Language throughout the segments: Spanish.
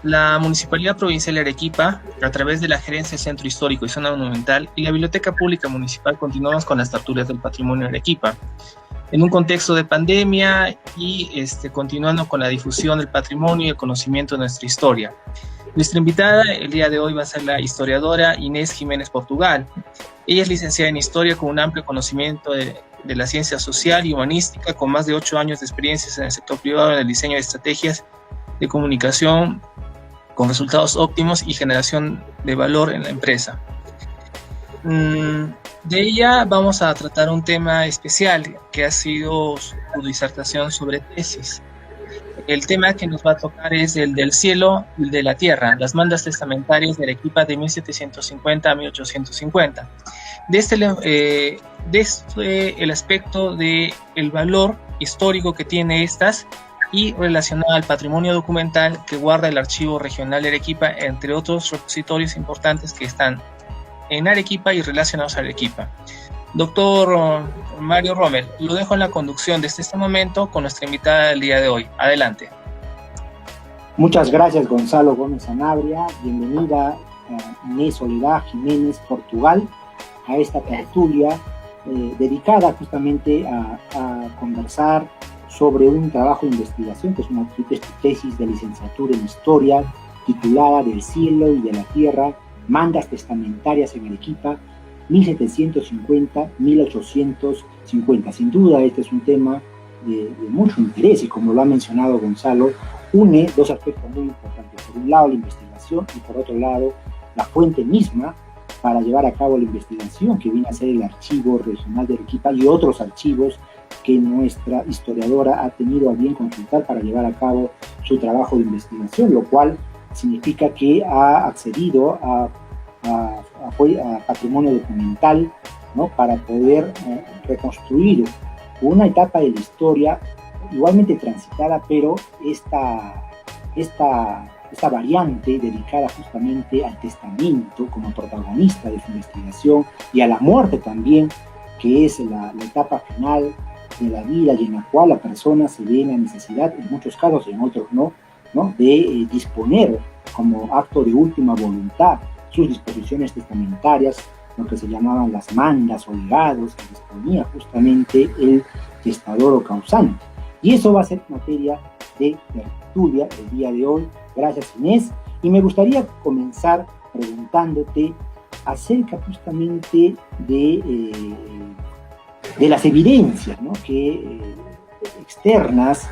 La Municipalidad Provincial de Arequipa, a través de la Gerencia del Centro Histórico y Zona Monumental y la Biblioteca Pública Municipal, continuamos con las tertulias del patrimonio de Arequipa. En un contexto de pandemia y continuando con la difusión del patrimonio y el conocimiento de nuestra historia. Nuestra invitada el día de hoy va a ser la historiadora Inés Jiménez Portugal. Ella es licenciada en Historia con un amplio conocimiento de la ciencia social y humanística, con más de 8 años de experiencias en el sector privado en el diseño de estrategias de comunicación con resultados óptimos y generación de valor en la empresa. De ella vamos a tratar un tema especial que ha sido su disertación sobre tesis. El tema que nos va a tocar es el del cielo y el de la tierra, las mandas testamentarias de Arequipa de 1750 a 1850. El aspecto del valor histórico que tiene estas y relacionado al patrimonio documental que guarda el Archivo Regional de Arequipa, entre otros repositorios importantes que están en Arequipa y relacionados a Arequipa. Doctor Mario Rommel, lo dejo en la conducción desde este momento con nuestra invitada del día de hoy. Adelante. Muchas gracias, Gonzalo Gómez Sanabria. Bienvenida Inés Soledad Jiménez Portugal a esta tertulia dedicada justamente a conversar sobre un trabajo de investigación que es una tesis de licenciatura en Historia titulada Del cielo y de la tierra, mandas testamentarias en Arequipa, 1750-1850. Sin duda, este es un tema de mucho interés y, como lo ha mencionado Gonzalo, une dos aspectos muy importantes. Por un lado, la investigación y por otro lado, la fuente misma para llevar a cabo la investigación, que viene a ser el Archivo Regional de Arequipa y otros archivos que nuestra historiadora ha tenido a bien consultar para llevar a cabo su trabajo de investigación, lo cual significa que ha accedido a patrimonio documental, ¿no?, para poder reconstruir una etapa de la historia igualmente transitada, pero esta variante dedicada justamente al testamento como protagonista de su investigación y a la muerte también, que es la etapa final de la vida y en la cual la persona se ve en la necesidad, en muchos casos, en otros no, de disponer como acto de última voluntad sus disposiciones testamentarias, lo que se llamaban las mandas o legados, que disponía justamente el testador o causante. Y eso va a ser materia de tertulia el día de hoy. Gracias, Inés. Y me gustaría comenzar preguntándote acerca justamente de las evidencias, ¿no?, que externas,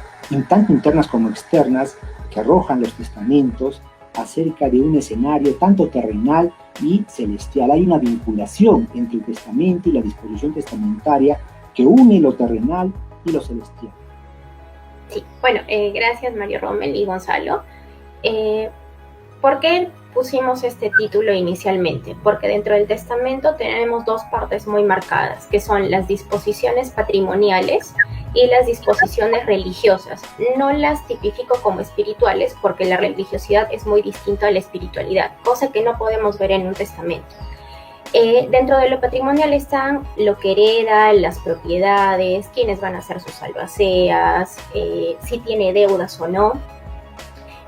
tanto internas como externas, que arrojan los testamentos acerca de un escenario tanto terrenal y celestial. Hay una vinculación entre el testamento y la disposición testamentaria que une lo terrenal y lo celestial. Sí, bueno, gracias Mario Rommel y Gonzalo. ¿Por qué pusimos este título inicialmente? Porque dentro del testamento tenemos dos partes muy marcadas, que son las disposiciones patrimoniales y las disposiciones religiosas. No las tipifico como espirituales porque la religiosidad es muy distinta a la espiritualidad, cosa que no podemos ver en un testamento. Dentro de lo patrimonial están lo que hereda, las propiedades, quiénes van a ser sus albaceas, si tiene deudas o no.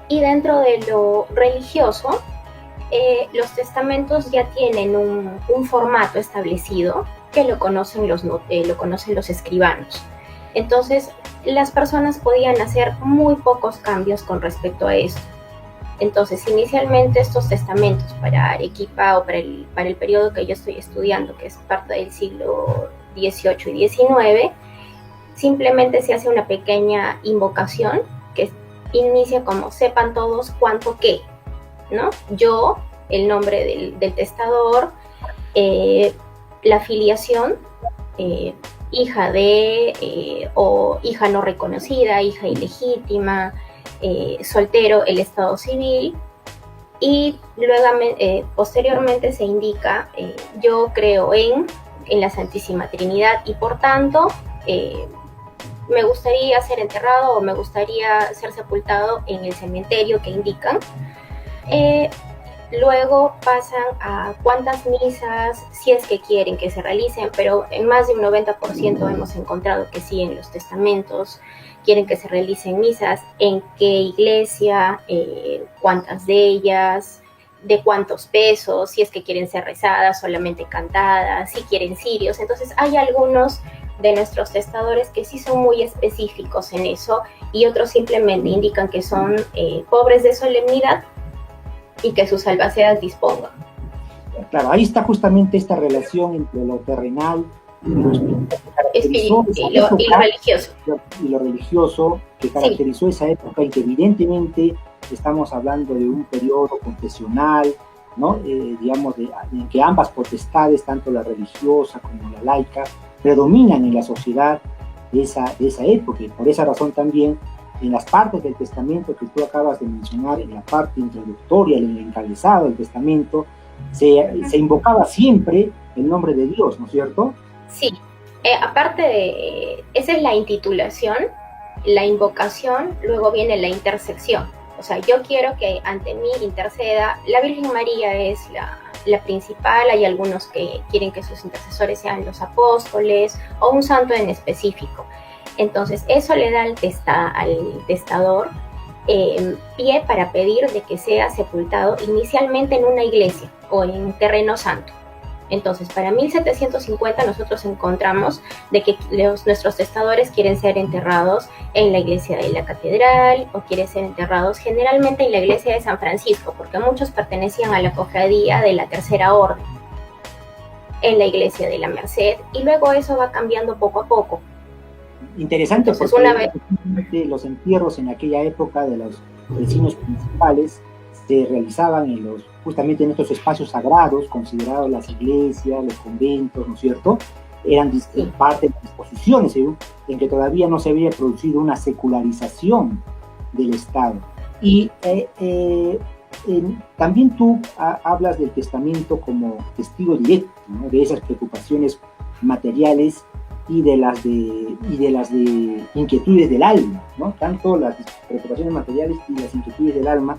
Y dentro de lo religioso, los testamentos ya tienen un formato establecido que lo conocen los escribanos. Entonces, las personas podían hacer muy pocos cambios con respecto a esto. Entonces, inicialmente estos testamentos para Arequipa o para el periodo que yo estoy estudiando, que es parte del siglo XVIII y XIX, simplemente se hace una pequeña invocación que inicia como sepan todos cuánto qué, ¿no? Yo, el nombre del testador, la filiación, hija de o hija no reconocida, hija ilegítima, soltero, el estado civil, y luego posteriormente se indica yo creo en la Santísima Trinidad y por tanto me gustaría ser enterrado o me gustaría ser sepultado en el cementerio que indican. Luego pasan a cuántas misas, si es que quieren que se realicen, pero en más de un 90% hemos encontrado que sí en los testamentos. quieren que se realicen misas, en qué iglesia, cuántas de ellas, de cuántos pesos, si es que quieren ser rezadas, solamente cantadas, si quieren cirios. Entonces hay algunos de nuestros testadores que sí son muy específicos en eso, y otros simplemente indican que son pobres de solemnidad y que sus albaceas dispongan. Claro, ahí está justamente esta relación entre lo terrenal y lo espiritual y lo religioso. Y lo religioso que caracterizó esa época, y que evidentemente estamos hablando de un periodo confesional, ¿no? Digamos, en que ambas potestades, tanto la religiosa como la laica, predominan en la sociedad de esa época, y por esa razón también en las partes del testamento que tú acabas de mencionar, en la parte introductoria, en el encabezado del testamento, se invocaba siempre el nombre de Dios, ¿no es cierto? Sí, aparte de, esa es la intitulación, la invocación, luego viene la intersección. O sea, yo quiero que ante mí interceda, la Virgen María es la principal, hay algunos que quieren que sus intercesores sean los apóstoles o un santo en específico. Entonces, eso le da al testador pie para pedir de que sea sepultado inicialmente en una iglesia o en terreno santo. Entonces, para 1750 nosotros encontramos de que nuestros testadores quieren ser enterrados en la iglesia de la catedral, o quieren ser enterrados generalmente en la iglesia de San Francisco, porque muchos pertenecían a la cofradía de la Tercera Orden, en la iglesia de la Merced, y luego eso va cambiando poco a poco. Interesante. Entonces, porque los entierros en aquella época de los vecinos principales se realizaban justamente en estos espacios sagrados, considerados las iglesias, los conventos, ¿no es cierto? Eran parte de disposiciones en que todavía no se había producido una secularización del Estado. Y también tú hablas del testamento como testigo directo, ¿no? De esas preocupaciones materiales y de las de inquietudes del alma, ¿no? Tanto las preocupaciones materiales y las inquietudes del alma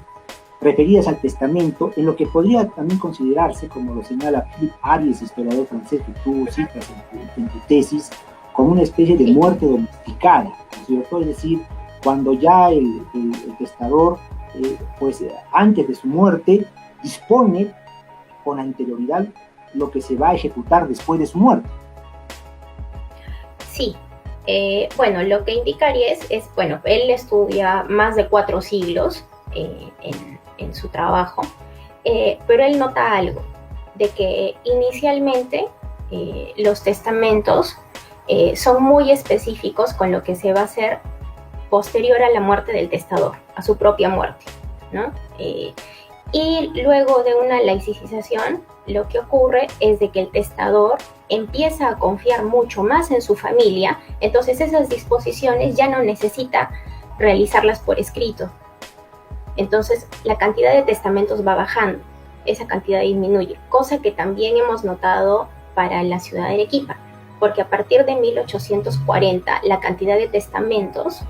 referidas al testamento, en lo que podría también considerarse, como lo señala Philippe Ariès, historiador francés que tú citas en tu tesis, como una especie de muerte domesticada, ¿no es cierto? Es decir, cuando ya el testador, pues antes de su muerte, dispone con anterioridad lo que se va a ejecutar después de su muerte. Sí, bueno, lo que indica Ariès es, bueno, él estudia más de 4 siglos en su trabajo, pero él nota algo, de que inicialmente los testamentos son muy específicos con lo que se va a hacer posterior a la muerte del testador, a su propia muerte, ¿no? Y luego de una laicización, lo que ocurre es de que el testador empieza a confiar mucho más en su familia, entonces esas disposiciones ya no necesita realizarlas por escrito. Entonces la cantidad de testamentos va bajando, esa cantidad disminuye, cosa que también hemos notado para la ciudad de Arequipa, porque a partir de 1840 la cantidad de testamentos,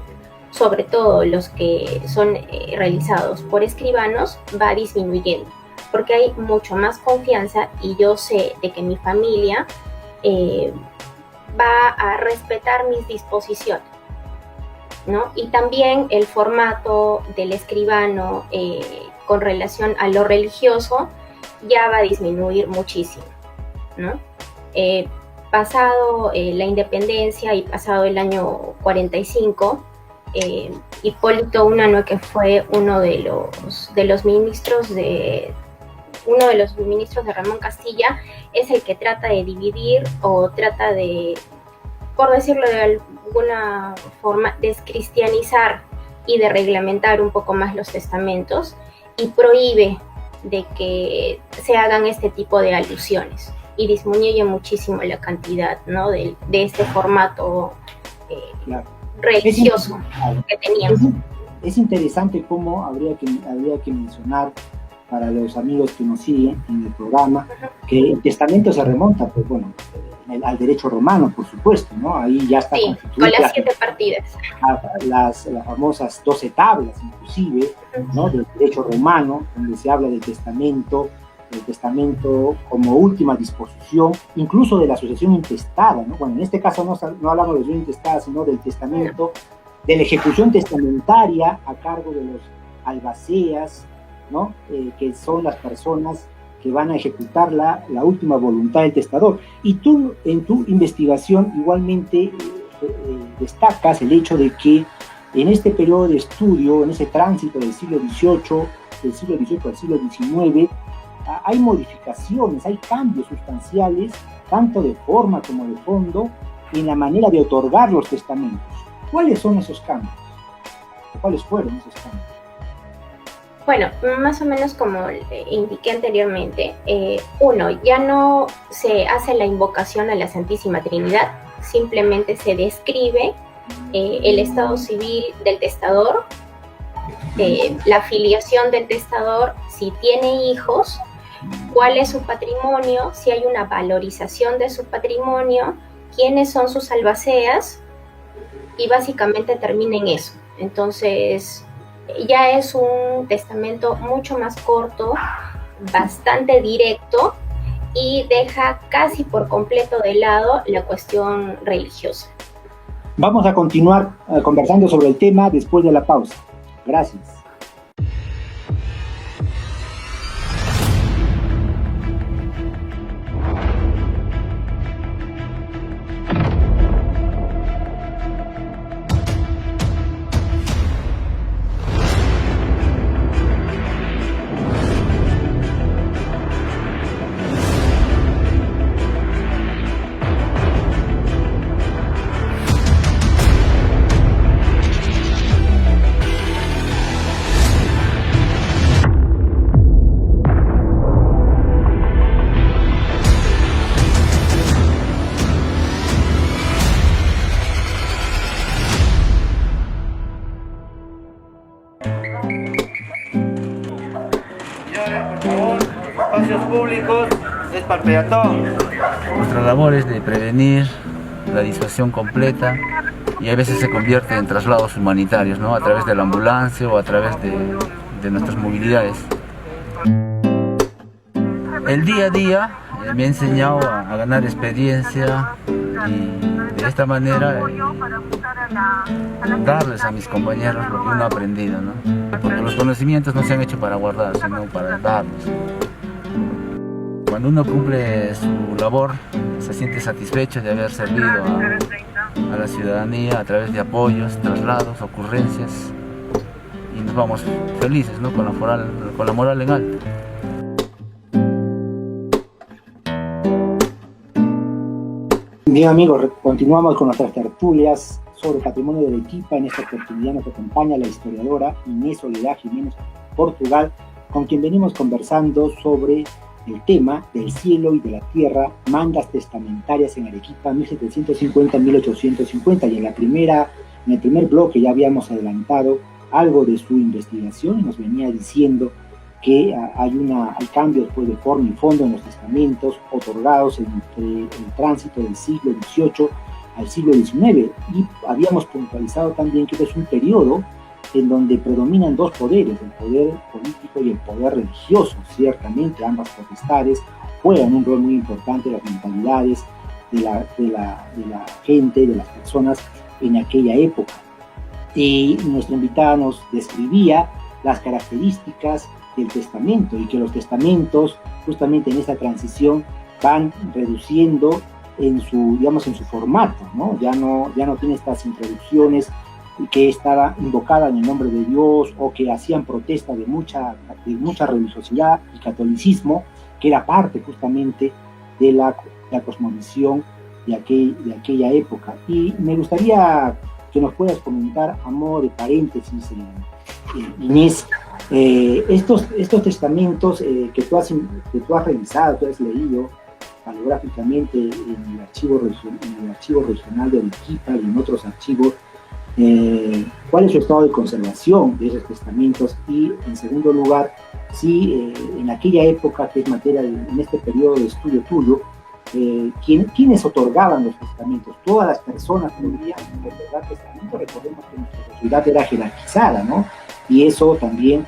sobre todo los que son realizados por escribanos, va disminuyendo, porque hay mucho más confianza y yo sé de que mi familia va a respetar mis disposiciones, ¿no? Y también el formato del escribano con relación a lo religioso ya va a disminuir muchísimo, ¿no? Pasado la independencia y pasado el año 45, Hipólito Unanue, que fue uno de los ministros de Ramón Castilla, es el que trata de dividir o trata de, por decirlo de alguna forma, descristianizar y de reglamentar un poco más los testamentos, y prohíbe de que se hagan este tipo de alusiones y disminuye muchísimo la cantidad, ¿no? de este formato claro, religioso que teníamos. Es interesante cómo habría que mencionar para los amigos que nos siguen en el programa, que el testamento se remonta, pues bueno, al derecho romano, por supuesto, ¿no? Ahí ya está con las 7 partidas. Las famosas 12 tablas, inclusive, ¿no? Del derecho romano, donde se habla del testamento como última disposición, incluso de la sucesión intestada, ¿no? Bueno, en este caso no hablamos de sucesión intestada, sino del testamento de la ejecución testamentaria a cargo de los albaceas, ¿no? Que son las personas que van a ejecutar la última voluntad del testador. Y tú, en tu investigación, igualmente destacas el hecho de que en este periodo de estudio, en ese tránsito del siglo XVIII al siglo XIX, hay modificaciones, hay cambios sustanciales, tanto de forma como de fondo, en la manera de otorgar los testamentos. ¿Cuáles son esos cambios? ¿Cuáles fueron esos cambios? Bueno, más o menos como indiqué anteriormente, uno, ya no se hace la invocación a la Santísima Trinidad, simplemente se describe el estado civil del testador, la filiación del testador, si tiene hijos, cuál es su patrimonio, si hay una valorización de su patrimonio, quiénes son sus albaceas, y básicamente termina en eso. Entonces, ya es un testamento mucho más corto, bastante directo, y deja casi por completo de lado la cuestión religiosa. Vamos a continuar conversando sobre el tema después de la pausa. Gracias. Públicos es para el peatón. Nuestra labor es de prevenir la disuasión completa y a veces se convierte en traslados humanitarios, ¿no? A través de la ambulancia o a través de nuestras movilidades. El día a día me ha enseñado a ganar experiencia y de esta manera darles a mis compañeros lo que uno ha aprendido, ¿no? Porque los conocimientos no se han hecho para guardar, sino para darlos. Cuando uno cumple su labor, se siente satisfecho de haber servido a la ciudadanía a través de apoyos, traslados, ocurrencias, y nos vamos felices, ¿no? con la moral en alto. Bien amigos, continuamos con nuestras tertulias sobre patrimonio de Arequipa. En esta oportunidad nos acompaña la historiadora Inés Soledad Jiménez Portugal, con quien venimos conversando sobre el tema del cielo y de la tierra, mandas testamentarias en Arequipa 1750-1850, y en el primer bloque ya habíamos adelantado algo de su investigación y nos venía diciendo que hay cambios pues, de forma y fondo en los testamentos otorgados entre el tránsito del siglo XVIII al siglo XIX, y habíamos puntualizado también que este es un periodo en donde predominan dos poderes, el poder político y el poder religioso. Ciertamente ambas potestades juegan un rol muy importante en las mentalidades de la gente, de las personas en aquella época. Y nuestra invitada nos describía las características del testamento, y que los testamentos justamente en esta transición van reduciendo en su formato, ¿no? Ya no tiene estas introducciones que estaba invocada en el nombre de Dios, o que hacían protesta de mucha religiosidad y catolicismo, que era parte justamente de la cosmovisión de aquella época. Y me gustaría que nos puedas comentar, a modo de paréntesis, Inés, estos testamentos que tú has revisado, tú has leído panorrámicamente en el archivo regional de Arequipa y en otros archivos, ¿cuál es su estado de conservación de esos testamentos? Y en segundo lugar, si en aquella época, que es materia en este periodo de estudio tuyo, ¿quiénes otorgaban los testamentos? Todas las personas podrían otorgar testamentos. Recordemos que nuestra sociedad era jerarquizada, ¿no? Y eso también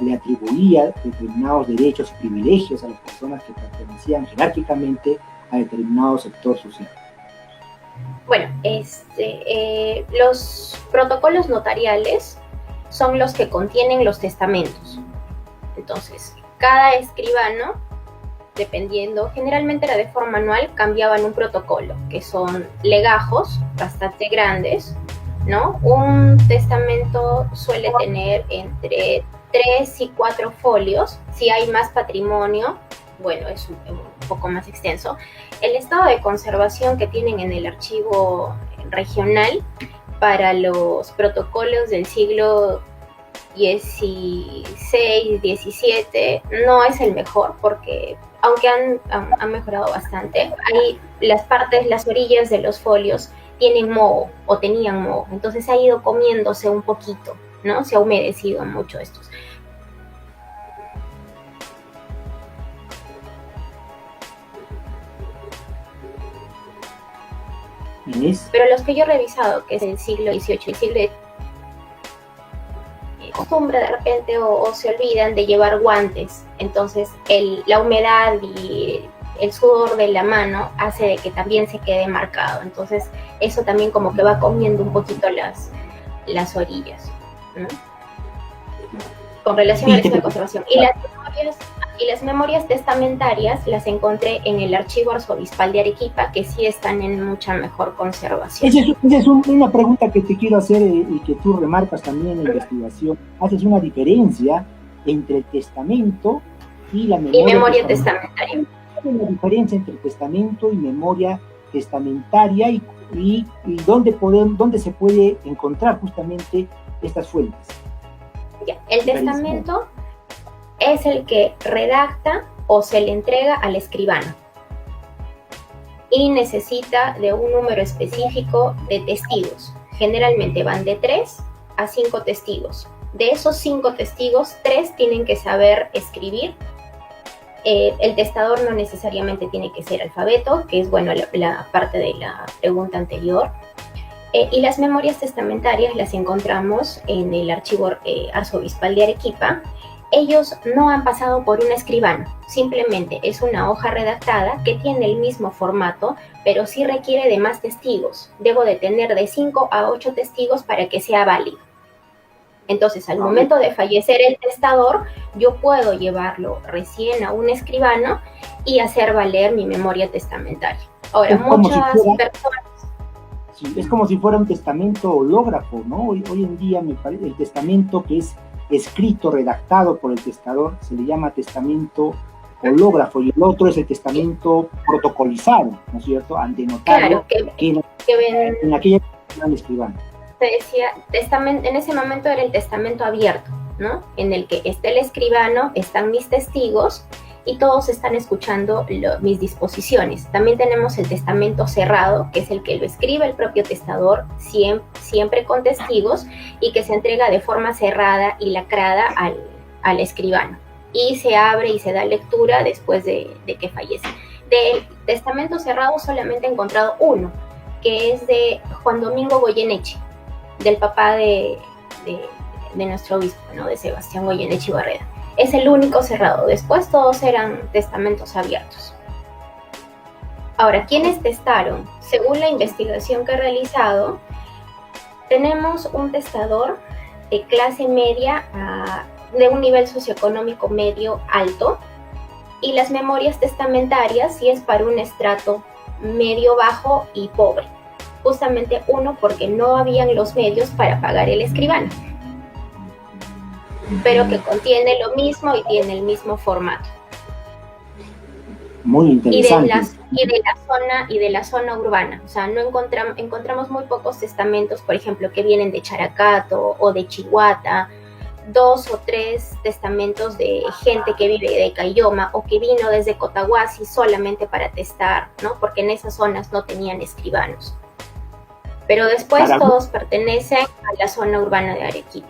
le atribuía determinados derechos y privilegios a las personas que pertenecían jerárquicamente a determinado sector social. Bueno, los protocolos notariales son los que contienen los testamentos. Entonces, cada escribano, dependiendo, generalmente era de forma anual, cambiaban un protocolo, que son legajos bastante grandes, ¿no? Un testamento suele tener entre 3 y 4 folios. Si hay más patrimonio, bueno, es un poco más extenso. El estado de conservación que tienen en el archivo regional para los protocolos del siglo XVI, XVII no es el mejor, porque aunque han mejorado bastante, hay las orillas de los folios tienen moho o tenían moho, entonces ha ido comiéndose un poquito, ¿no? Se ha humedecido mucho estos. Pero los que yo he revisado, que es el siglo XVIII, el siglo costumbre de repente o se olvidan de llevar guantes, entonces la humedad y el sudor de la mano hace de que también se quede marcado, entonces eso también como que va comiendo un poquito las orillas, ¿no? Con relación al estado de conservación. Y las memorias testamentarias las encontré en el Archivo Arzobispal de Arequipa, que sí están en mucha mejor conservación. Esa es una pregunta que te quiero hacer y que tú remarcas también en la investigación. Haces una diferencia entre el testamento y la memoria testamentaria. ¿Cuál es la diferencia entre el testamento y memoria testamentaria y dónde se puede encontrar justamente estas fuentes? Ya, el testamento es el que redacta o se le entrega al escribano y necesita de un número específico de testigos. Generalmente van de 3 a 5 testigos. De esos 5 testigos, 3 tienen que saber escribir. El testador no necesariamente tiene que ser alfabeto, que es bueno la parte de la pregunta anterior. Y las memorias testamentarias las encontramos en el Archivo Arzobispal de Arequipa. Ellos no han pasado por un escribano, simplemente es una hoja redactada que tiene el mismo formato, pero sí requiere de más testigos. Debo de tener de 5 a 8 testigos para que sea válido. Entonces, al momento de fallecer el testador, yo puedo llevarlo recién a un escribano y hacer valer mi memoria testamentaria. Ahora, muchas personas... Sí, es como si fuera un testamento hológrafo, ¿no? Hoy en día me parece el testamento que es escrito, redactado por el testador, se le llama testamento hológrafo, y el otro es el testamento protocolizado, ¿no es cierto? Ante notario, claro, en aquella el escribano. Se decía, en ese momento era el testamento abierto, ¿no? En el que está el escribano, están mis testigos y todos están escuchando mis disposiciones. También tenemos el testamento cerrado, que es el que lo escribe el propio testador, siempre con testigos, y que se entrega de forma cerrada y lacrada al escribano. Y se abre y se da lectura después de que fallece. Del testamento cerrado solamente he encontrado uno, que es de Juan Domingo Goyeneche, del papá de nuestro obispo, ¿no? De Sebastián Goyeneche y Barreda. Es el único cerrado. Después todos eran testamentos abiertos. Ahora, ¿quiénes testaron? Según la investigación que he realizado, tenemos un testador de clase media de un nivel socioeconómico medio alto, y las memorias testamentarias sí es para un estrato medio bajo y pobre. Justamente porque no habían los medios para pagar el escribano, pero que contiene lo mismo y tiene el mismo formato. Muy interesante. Y de la zona urbana, o sea, no encontramos muy pocos testamentos, por ejemplo, que vienen de Characato o de Chihuahua, 2 o 3 testamentos de gente que vive de Cayoma o que vino desde Cotahuasi solamente para testar, ¿no? Porque en esas zonas no tenían escribanos. Pero después todos pertenecen a la zona urbana de Arequipa.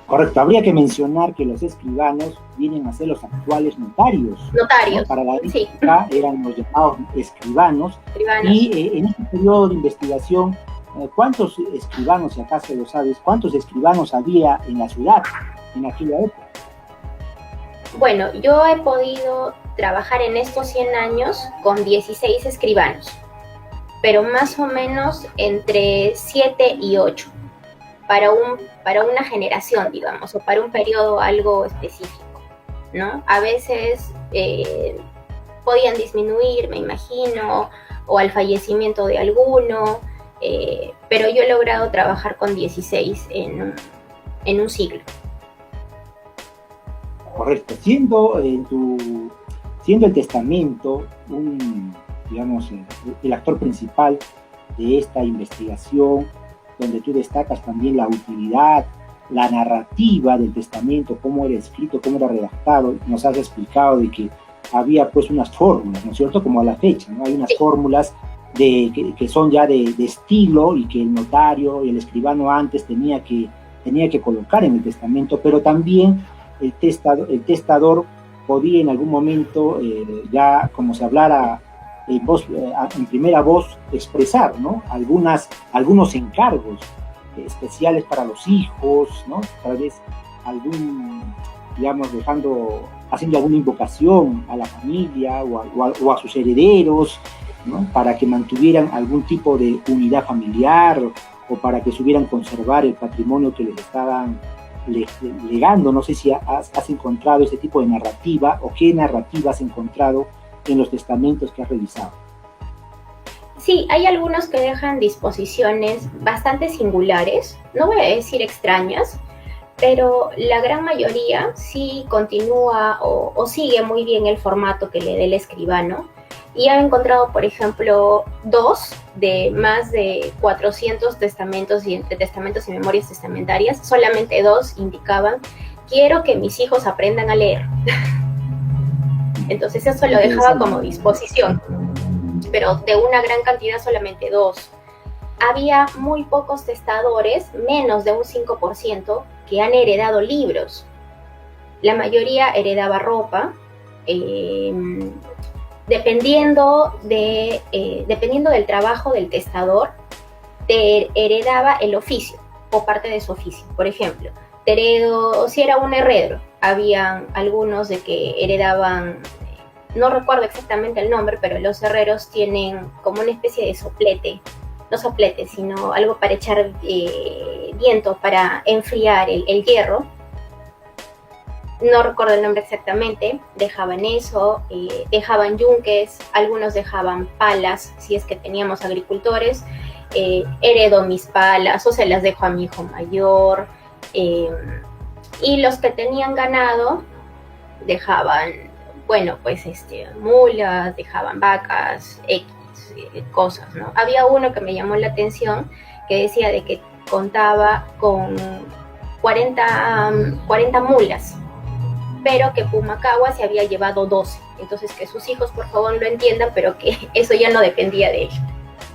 Correcto, habría que mencionar que los escribanos vienen a ser los actuales notarios. Notarios, ¿no? Para la época eran los llamados escribanos. Y en este periodo de investigación, ¿cuántos escribanos, si acaso lo sabes, cuántos escribanos había en la ciudad en aquella época? Bueno, yo he podido trabajar en estos 100 años con 16 escribanos. pero más o menos entre 7 y 8 para una generación, digamos, o para un periodo algo específico, ¿no? A veces podían disminuir, me imagino, o al fallecimiento de alguno, pero yo he logrado trabajar con 16 en un siglo. Correcto. Siendo el testamento digamos, el actor principal de esta investigación, donde tú destacas también la utilidad, la narrativa del testamento, cómo era escrito, cómo era redactado, nos has explicado de que había pues unas fórmulas, ¿no es cierto? Como a la fecha, ¿no? Hay unas fórmulas que son ya de estilo y que el notario y el escribano antes tenía que colocar en el testamento, pero también el testador podía en algún momento, ya como se hablara en primera voz, expresar, ¿no? Algunos encargos especiales para los hijos, ¿no? Tal vez digamos, haciendo alguna invocación a la familia o a sus herederos, ¿no? Para que mantuvieran algún tipo de unidad familiar o para que supieran conservar el patrimonio que les estaban legando. No sé si has encontrado ese tipo de narrativa o qué narrativa has encontrado en los testamentos que has revisado. Sí, hay algunos que dejan disposiciones bastante singulares, no voy a decir extrañas, pero la gran mayoría sí continúa o sigue muy bien el formato que le dé el escribano. Y he encontrado, por ejemplo, 2 de más de 400 testamentos y entre testamentos y memorias testamentarias, solamente 2 indicaban: quiero que mis hijos aprendan a leer. Entonces eso lo dejaba como disposición, pero de una gran cantidad solamente 2. Había muy pocos testadores, menos de un 5%, que han heredado libros. La mayoría heredaba ropa, dependiendo del trabajo del testador, te heredaba el oficio o parte de su oficio. Por ejemplo, si era un herrero, habían algunos de que heredaban, no recuerdo exactamente el nombre, pero los herreros tienen como una especie de soplete, no soplete, sino algo para echar viento, para enfriar el hierro. No recuerdo el nombre exactamente, dejaban eso, dejaban yunques, algunos dejaban palas, si es que teníamos agricultores, heredo mis palas o se las dejo a mi hijo mayor, y los que tenían ganado dejaban, bueno, pues mulas, dejaban vacas, cosas, ¿no? Había uno que me llamó la atención, que decía de que contaba con 40 mulas, pero que Pumacahua se había llevado 12. Entonces, que sus hijos, por favor, lo entiendan, pero que eso ya no dependía de ellos.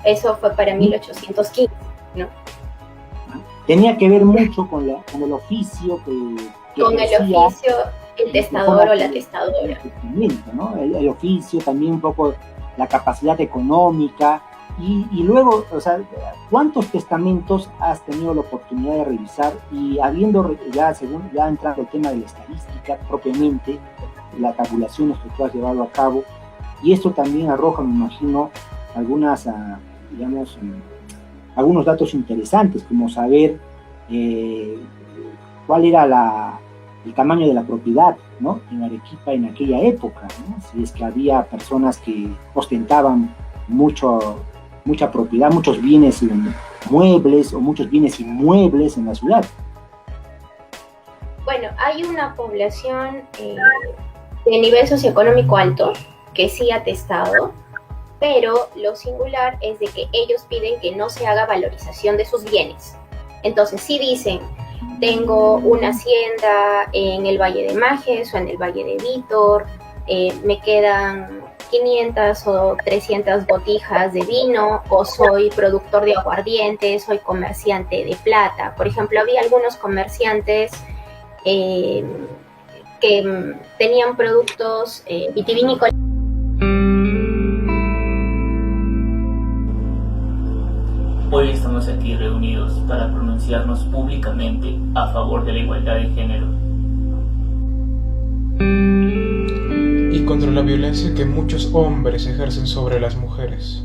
Eso fue para 1815, ¿no? Tenía que ver mucho con el oficio que con el oficio, el testador o la testadora. ¿No? El oficio, también un poco la capacidad económica. Y luego, o sea, ¿cuántos testamentos has tenido la oportunidad de revisar? Y habiendo ya entrando el tema de la estadística propiamente, la tabulación que tú has llevado a cabo, y esto también arroja, me imagino, algunos datos interesantes, como saber cuál era el tamaño de la propiedad, ¿no? En Arequipa en aquella época, ¿no? Si es que había personas que ostentaban mucha propiedad, muchos bienes muebles o muchos bienes inmuebles en la ciudad. Bueno, hay una población de nivel socioeconómico alto que sí ha testado, pero lo singular es de que ellos piden que no se haga valorización de sus bienes. Entonces, sí dicen, tengo una hacienda en el Valle de Majes o en el Valle de Vítor, me quedan 500 o 300 botijas de vino, o soy productor de aguardiente, soy comerciante de plata. Por ejemplo, había algunos comerciantes que tenían productos vitivinícolas. Hoy estamos aquí reunidos para pronunciarnos públicamente a favor de la igualdad de género y contra la violencia que muchos hombres ejercen sobre las mujeres.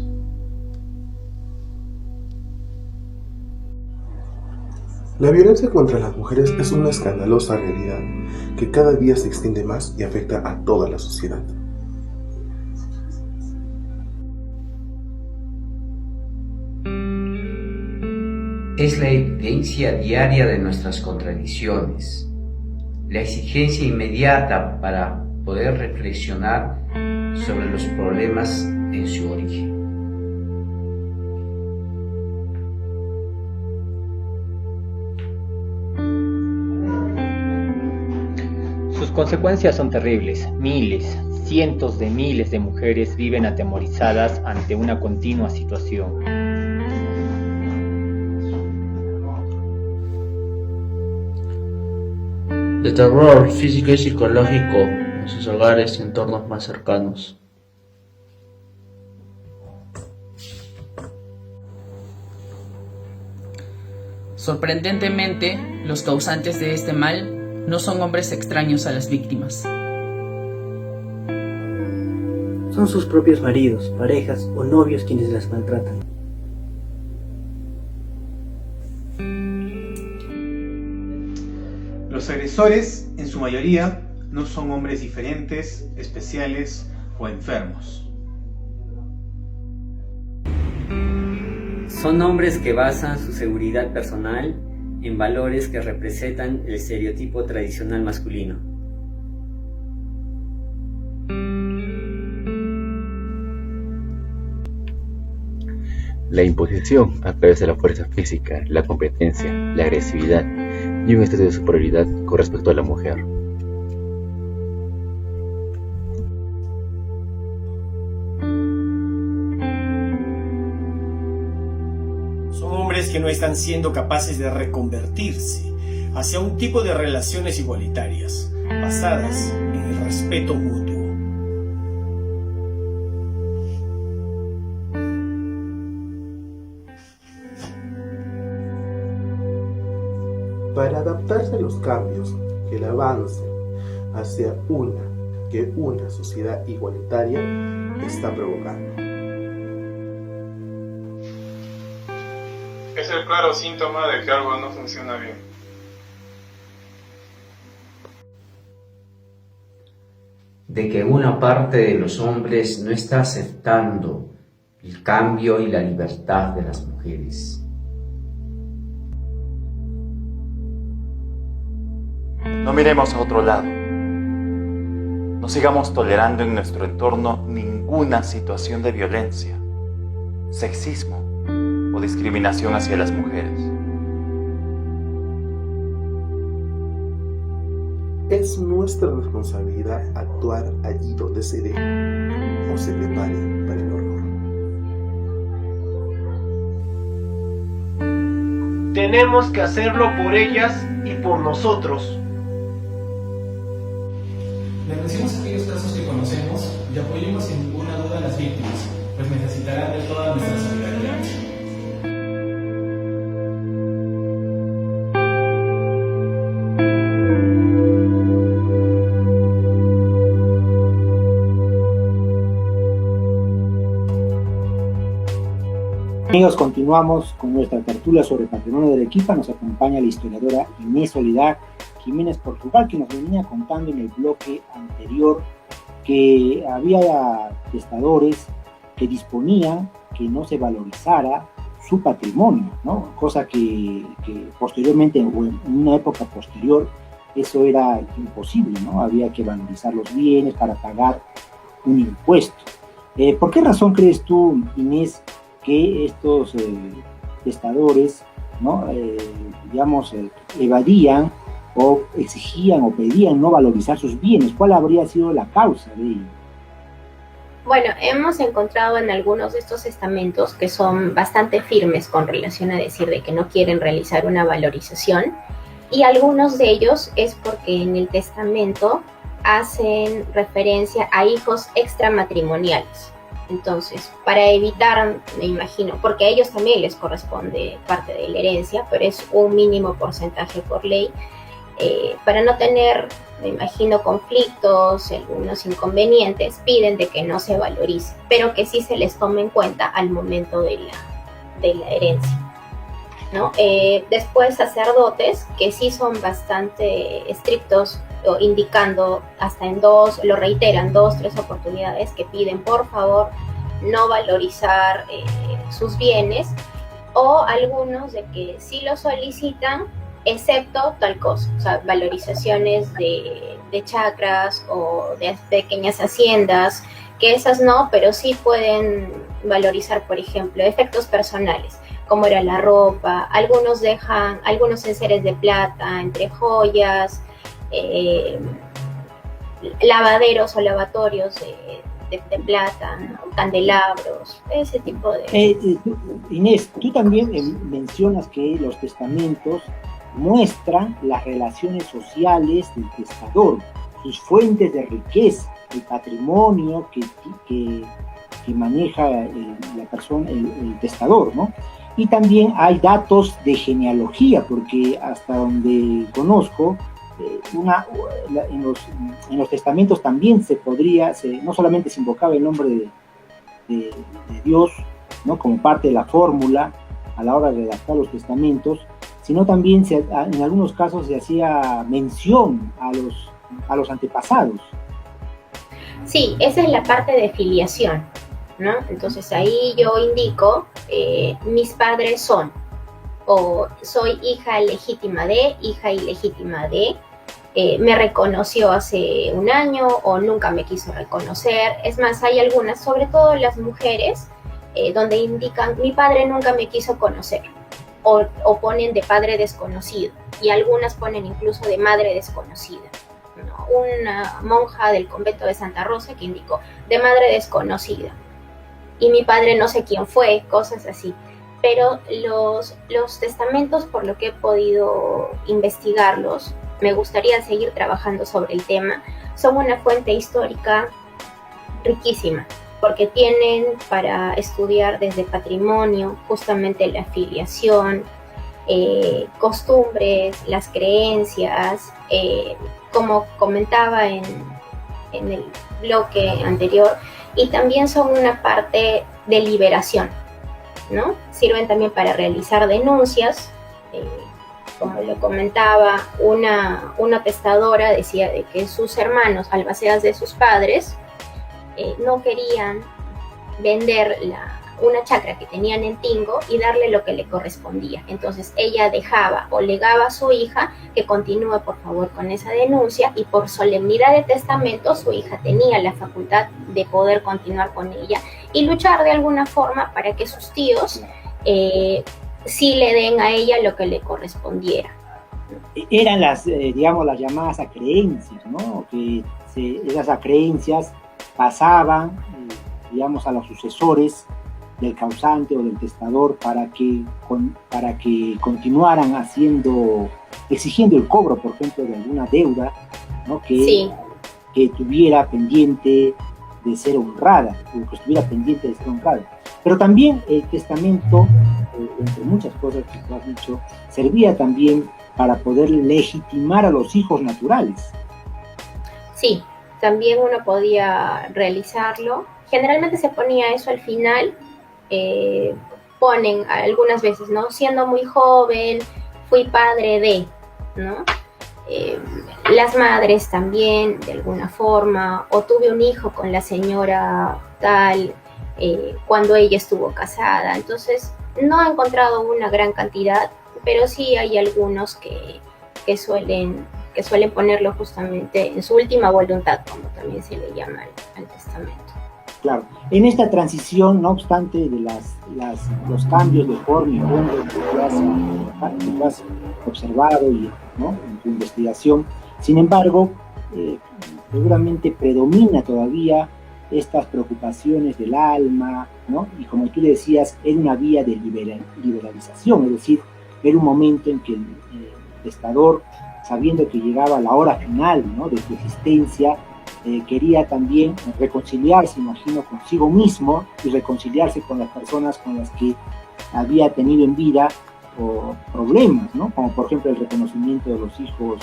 La violencia contra las mujeres es una escandalosa realidad que cada día se extiende más y afecta a toda la sociedad. Es la evidencia diaria de nuestras contradicciones, la exigencia inmediata para poder reflexionar sobre los problemas en su origen. Sus consecuencias son terribles. Miles, cientos de miles de mujeres viven atemorizadas ante una continua situación. De terror físico y psicológico en sus hogares y entornos más cercanos. Sorprendentemente, los causantes de este mal no son hombres extraños a las víctimas. Son sus propios maridos, parejas o novios quienes las maltratan. Los agresores, en su mayoría, no son hombres diferentes, especiales o enfermos. Son hombres que basan su seguridad personal en valores que representan el estereotipo tradicional masculino. La imposición a través de la fuerza física, la competencia, la agresividad y un estado de superioridad con respecto a la mujer. Son hombres que no están siendo capaces de reconvertirse hacia un tipo de relaciones igualitarias, basadas en el respeto mutuo. Para adaptarse a los cambios que el avance hacia una sociedad igualitaria está provocando. Es el claro síntoma de que algo no funciona bien. De que una parte de los hombres no está aceptando el cambio y la libertad de las mujeres. No miremos a otro lado. No sigamos tolerando en nuestro entorno ninguna situación de violencia, sexismo o discriminación hacia las mujeres. Es nuestra responsabilidad actuar allí donde se dé o se prepare para el horror. Tenemos que hacerlo por ellas y por nosotros. Denunciemos aquellos casos que conocemos y apoyemos sin ninguna duda a las víctimas, pues necesitarán de toda nuestra solidaridad. Amigos, continuamos con nuestra tertulia sobre patrimonio de Arequipa. Nos acompaña la historiadora Inés Soledad Jiménez Portugal, que nos venía contando en el bloque anterior que había testadores que disponían que no se valorizara su patrimonio, ¿no? Cosa que posteriormente, o en una época posterior, eso era imposible, ¿no? Había que valorizar los bienes para pagar un impuesto. ¿Por qué razón crees tú, Inés, que estos testadores, ¿no? Evadían o exigían o pedían no valorizar sus bienes? ¿Cuál habría sido la causa de ello? Bueno, hemos encontrado en algunos de estos estamentos que son bastante firmes con relación a decir de que no quieren realizar una valorización, y algunos de ellos es porque en el testamento hacen referencia a hijos extramatrimoniales. Entonces, para evitar, me imagino, porque a ellos también les corresponde parte de la herencia, pero es un mínimo porcentaje por ley, para no tener, me imagino, conflictos, algunos inconvenientes, piden de que no se valorice, pero que sí se les tome en cuenta al momento de la herencia. ¿no? Después sacerdotes que sí son bastante estrictos, indicando hasta en lo reiteran 2, 3 oportunidades, que piden por favor no valorizar sus bienes, o algunos de que sí lo solicitan, excepto tal cosa, o sea, valorizaciones de chacras o de pequeñas haciendas, que esas no, pero sí pueden valorizar, por ejemplo, efectos personales, como era la ropa. Algunos dejan algunos enseres de plata entre joyas, lavaderos o lavatorios de plata, ¿no? Candelabros, ese tipo de... Inés, tú también mencionas que los testamentos muestran las relaciones sociales del testador, sus fuentes de riqueza, el patrimonio que maneja la persona, el testador, ¿no? Y también hay datos de genealogía, porque hasta donde conozco, en los testamentos también no solamente se invocaba el nombre de Dios, ¿no? Como parte de la fórmula a la hora de redactar los testamentos, sino también en algunos casos se hacía mención a los antepasados. Sí, esa es la parte de filiación, ¿no? Entonces ahí yo indico, mis padres son, o soy hija legítima de, hija ilegítima de, me reconoció hace un año o nunca me quiso reconocer. Es más, hay algunas, sobre todo las mujeres, donde indican, mi padre nunca me quiso conocer, o ponen de padre desconocido, y algunas ponen incluso de madre desconocida. Una monja del convento de Santa Rosa que indicó de madre desconocida, y mi padre no sé quién fue, cosas así. Pero los testamentos, por lo que he podido investigarlos, me gustaría seguir trabajando sobre el tema, son una fuente histórica riquísima, porque tienen para estudiar desde patrimonio, justamente la filiación, costumbres, las creencias, como comentaba en el bloque anterior, y también son una parte de liberación, ¿no? Sirven también para realizar denuncias. Como lo comentaba, una testadora decía de que sus hermanos, albaceas de sus padres, no querían vender una chacra que tenían en Tingo y darle lo que le correspondía. Entonces ella dejaba o legaba a su hija que continúe por favor con esa denuncia, y por solemnidad de testamento su hija tenía la facultad de poder continuar con ella y luchar de alguna forma para que sus tíos sí le den a ella lo que le correspondiera. Eran las llamadas acreencias, ¿no? Que esas acreencias pasaban, a los sucesores del causante o del testador para que continuaran exigiendo el cobro, por ejemplo, de alguna deuda, ¿no? que tuviera pendiente de ser honrada, o que estuviera pendiente de ser honrada. Pero también el testamento, entre muchas cosas que tú has dicho, servía también para poder legitimar a los hijos naturales. Sí, también uno podía realizarlo. Generalmente se ponía eso al final. Ponen algunas veces, ¿no? Siendo muy joven, fui padre de, ¿no? Las madres también, de alguna forma, o tuve un hijo con la señora tal, cuando ella estuvo casada. Entonces, no he encontrado una gran cantidad, pero sí hay algunos que suelen ponerlo justamente en su última voluntad, como también se le llama al testamento. Claro, en esta transición, no obstante de los cambios de forma y fondo que tú has observado y, ¿no? en tu investigación, sin embargo, seguramente predomina todavía estas preocupaciones del alma, ¿no? Y como tú le decías, era una vía de liberalización, es decir, era un momento en que el testador, sabiendo que llegaba la hora final, ¿no? de su existencia, quería también reconciliarse, imagino, consigo mismo y reconciliarse con las personas con las que había tenido en vida o problemas, ¿no? Como por ejemplo el reconocimiento de los hijos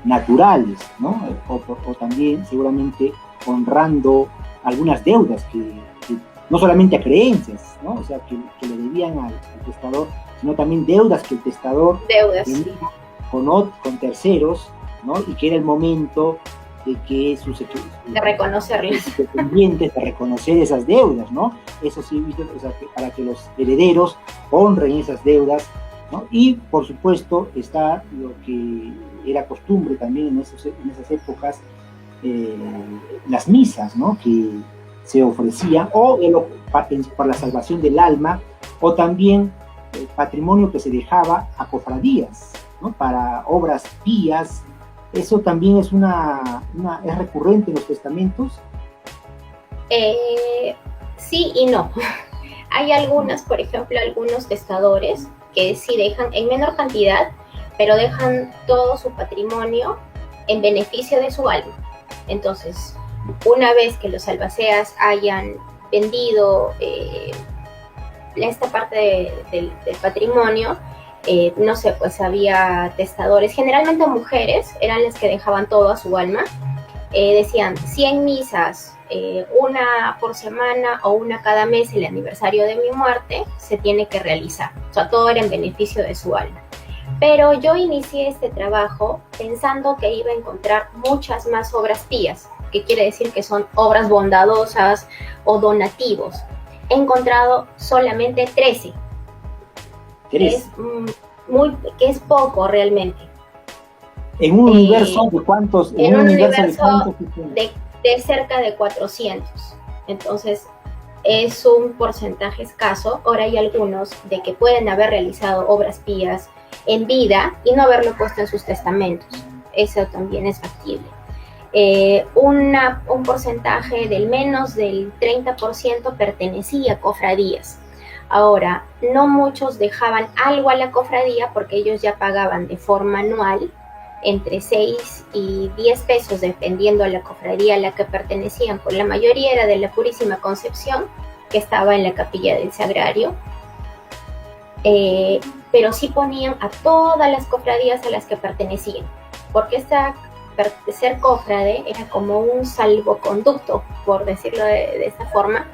naturales, ¿no? O también seguramente honrando algunas deudas que no solamente a creencias, ¿no? O sea, que le debían al testador, sino también deudas que el testador tenía con terceros, ¿no? Y que era el momento de que de reconocerlas, dependientes de reconocer esas deudas, ¿no? Eso sí, o sea, para que los herederos honren esas deudas, ¿no? Y por supuesto está lo que era costumbre también en esas épocas, las misas, ¿no? Que se ofrecían, o para la salvación del alma, o también patrimonio que se dejaba a cofradías, ¿no? Para obras pías. ¿Eso también es es recurrente en los testamentos? Sí y no. Hay algunas, por ejemplo, algunos testadores que sí dejan en menor cantidad, pero dejan todo su patrimonio en beneficio de su alma. Entonces, una vez que los albaceas hayan vendido esta parte del patrimonio, no sé, pues había testadores, generalmente mujeres, eran las que dejaban todo a su alma. Decían 100 misas, una por semana o una cada mes, el aniversario de mi muerte, se tiene que realizar. O sea, todo era en beneficio de su alma. Pero yo inicié este trabajo pensando que iba a encontrar muchas más obras pías, que quiere decir que son obras bondadosas o donativos. He encontrado solamente 13. Que es poco realmente. En un universo de cuántos, en un universo de cerca de 400. Entonces es un porcentaje escaso. Ahora hay algunos de que pueden haber realizado obras pías en vida y no haberlo puesto en sus testamentos. Eso también es factible. Un porcentaje del menos del 30% pertenecía a cofradías. Ahora, no muchos dejaban algo a la cofradía porque ellos ya pagaban de forma anual entre 6 y 10 pesos, dependiendo de la cofradía a la que pertenecían. Por la mayoría era de la Purísima Concepción, que estaba en la capilla del Sagrario. Pero sí ponían a todas las cofradías a las que pertenecían, porque ser cofrade era como un salvoconducto, por decirlo de esta forma,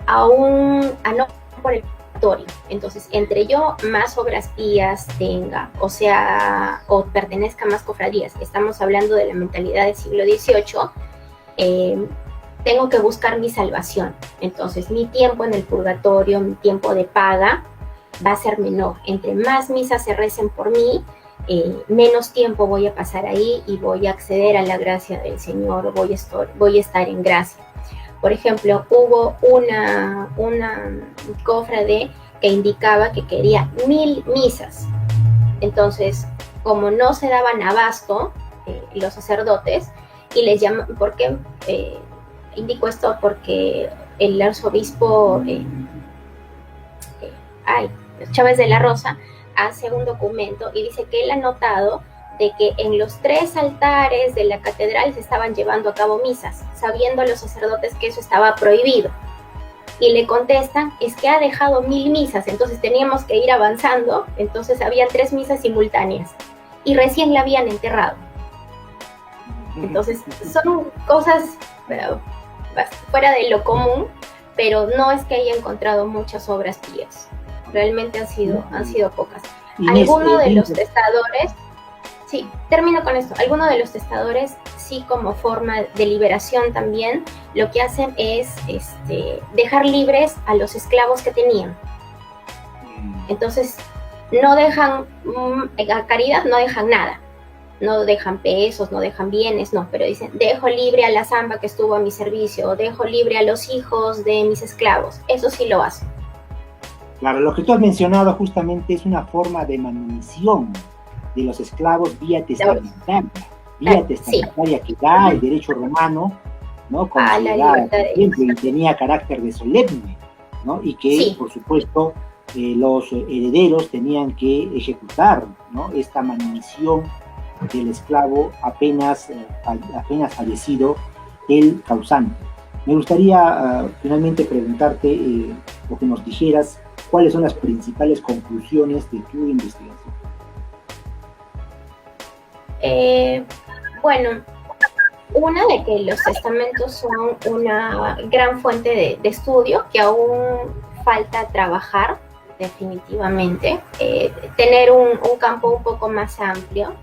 no por el purgatorio. Entonces, entre yo más obras pías tenga, o pertenezca a más cofradías, estamos hablando de la mentalidad del siglo XVIII, tengo que buscar mi salvación. Entonces, mi tiempo en el purgatorio, mi tiempo de paga, va a ser menor. Entre más misas se recen por mí, menos tiempo voy a pasar ahí y voy a acceder a la gracia del Señor, voy a estar en gracia. Por ejemplo, hubo una cofrade que indicaba que quería 1000 misas. Entonces, como no se daban abasto los sacerdotes, y les llaman, ¿por qué indico esto? Porque el arzobispo Chávez de la Rosa hace un documento y dice que él ha notado de que en los 3 altares de la catedral se estaban llevando a cabo misas, sabiendo los sacerdotes que eso estaba prohibido. Y le contestan, es que ha dejado 1000 misas, entonces teníamos que ir avanzando, entonces había 3 misas simultáneas y recién la habían enterrado. Entonces son cosas fuera de lo común, pero no es que haya encontrado muchas obras pías. Realmente han sido pocas. Algunos de los testadores, sí, termino con esto, algunos de los testadores, sí, como forma de liberación también, lo que hacen es dejar libres a los esclavos que tenían. Entonces, no dejan, a caridad no dejan nada, no dejan pesos, no dejan bienes, no, pero dicen, dejo libre a la zamba que estuvo a mi servicio, o dejo libre a los hijos de mis esclavos, eso sí lo hacen. Claro, lo que tú has mencionado justamente es una forma de manutención de los esclavos vía testamentaria, que da el derecho romano, ¿no? Y tenía carácter de solemne, ¿no? Y que, por supuesto, los herederos tenían que ejecutar, ¿no? Esta manutención del esclavo apenas fallecido el causante. Me gustaría finalmente preguntarte, o que nos dijeras, ¿cuáles son las principales conclusiones de tu investigación? Bueno, una de que los testamentos son una gran fuente de estudio que aún falta trabajar, definitivamente, tener un campo un poco más amplio,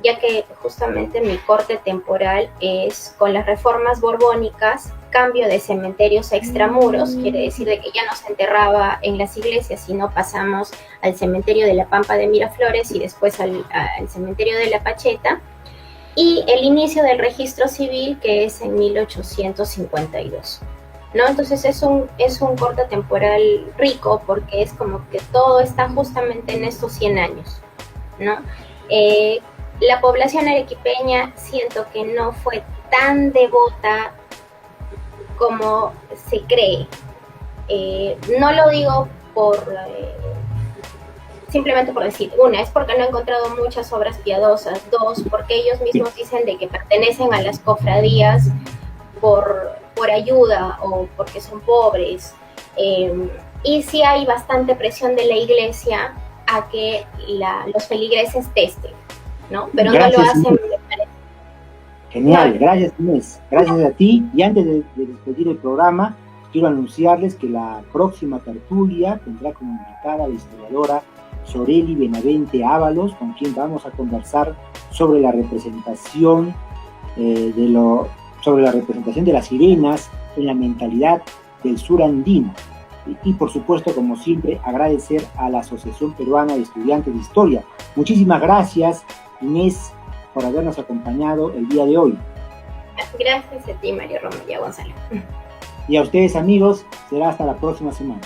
ya que justamente mi corte temporal es con las reformas borbónicas, cambio de cementerios a extramuros, quiere decir de que ya no se enterraba en las iglesias, sino pasamos al cementerio de la Pampa de Miraflores y después al cementerio de La Pacheta, y el inicio del registro civil, que es en 1852. ¿No? Entonces es un corte temporal rico, porque es como que todo está justamente en estos 100 años, ¿no? La población arequipeña siento que no fue tan devota como se cree. No lo digo simplemente por decir. Una, es porque no he encontrado muchas obras piadosas. Dos, porque ellos mismos dicen de que pertenecen a las cofradías por ayuda o porque son pobres. Y sí hay bastante presión de la iglesia a que los feligreses testen, ¿no? Pero gracias, no lo hacen. Genial, gracias Inés, gracias a ti. Y antes de despedir el programa, quiero anunciarles que la próxima tertulia tendrá como invitada a la historiadora Soreli Benavente Ábalos, con quien vamos a conversar sobre la representación de las sirenas en la mentalidad del sur andino. Y por supuesto, como siempre, agradecer a la Asociación Peruana de Estudiantes de Historia. Muchísimas gracias, Inés, por habernos acompañado el día de hoy. Gracias a ti, Mario Romero y a Gonzalo. Y a ustedes, amigos, será hasta la próxima semana.